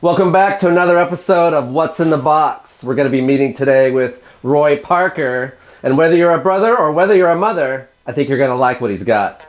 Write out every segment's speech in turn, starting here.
Welcome back to another episode of What's in the Box. We're going to be meeting today with Roy Parker. And whether you're a brother or whether you're a mother, I think you're going to like what he's got.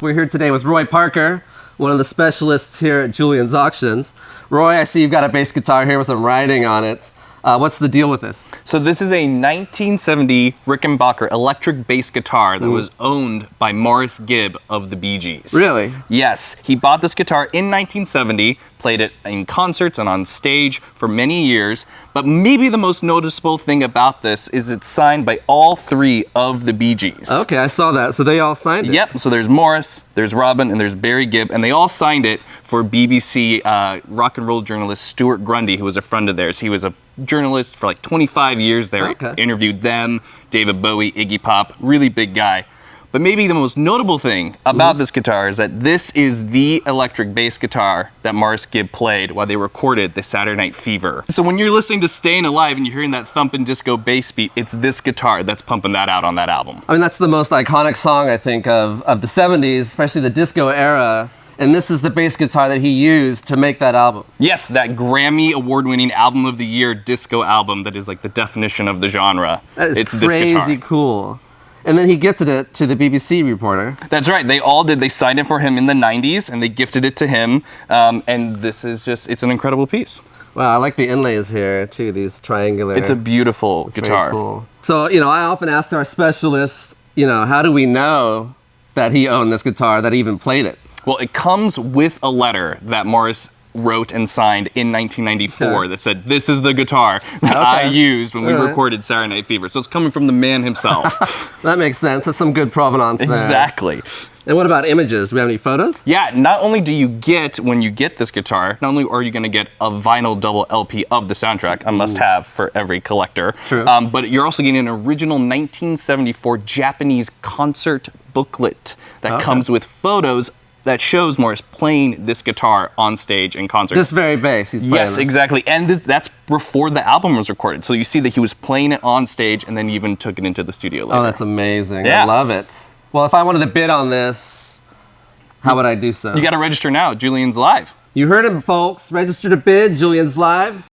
We're here today with Roy Parker, one of the specialists here at Julien's Auctions. Roy, I see you've got a bass guitar here with some writing on it. What's the deal with this? So this is a 1970 Rickenbacker electric bass guitar that was owned by Maurice Gibb of the Bee Gees. Really? Yes, he bought this guitar in 1970, played it in concerts and on stage for many years, but maybe the most noticeable thing about this is it's signed by all three of the Bee Gees. Okay, I saw that. So they all signed it? Yep, so there's Maurice, there's Robin, and there's Barry Gibb, and they all signed it for BBC rock and roll journalist Stuart Grundy, who was a friend of theirs. He was a journalist for like 25 years there. Okay. Interviewed them, David Bowie, Iggy Pop, really big guy. But maybe the most notable thing about this guitar is that this is the electric bass guitar that Maurice Gibb played while they recorded the Saturday Night Fever. So when you're listening to Stayin' Alive and you're hearing that thumping disco bass beat, it's this guitar that's pumping that out on that album. I mean, that's the most iconic song, I think, of the 70s, especially the disco era. And this is the bass guitar that he used to make that album. Yes, that Grammy award-winning album of the year disco album that is like the definition of the genre. That is it's this crazy guitar. Cool. And then he gifted it to the BBC reporter. That's right, they all did. They signed it for him in the 90s and they gifted it to him. And this is just, it's an incredible piece. Wow, I like the inlays here too, these triangular. It's a beautiful guitar. Very cool. So, I often ask our specialists, how do we know that he owned this guitar, that he even played it? Well, it comes with a letter that Maurice wrote and signed in 1994 that said, this is the guitar that I used when we recorded Saturday Night Fever. So it's coming from the man himself. That makes sense. That's some good provenance there. Exactly. And what about images? Do we have any photos? Yeah, not only do you get, when you get this guitar, not only are you going to get a vinyl double LP of the soundtrack, a must-have for every collector, True. But you're also getting an original 1974 Japanese concert booklet that comes with photos that shows Maurice playing this guitar on stage in concert. This very bass he's playing. Yes, exactly. And that's before the album was recorded. So you see that he was playing it on stage and then even took it into the studio later. Oh, that's amazing. Yeah. I love it. Well, if I wanted to bid on this, how would I do so? You got to register now at Julien's Live. You heard him, folks. Register to bid, Julien's Live.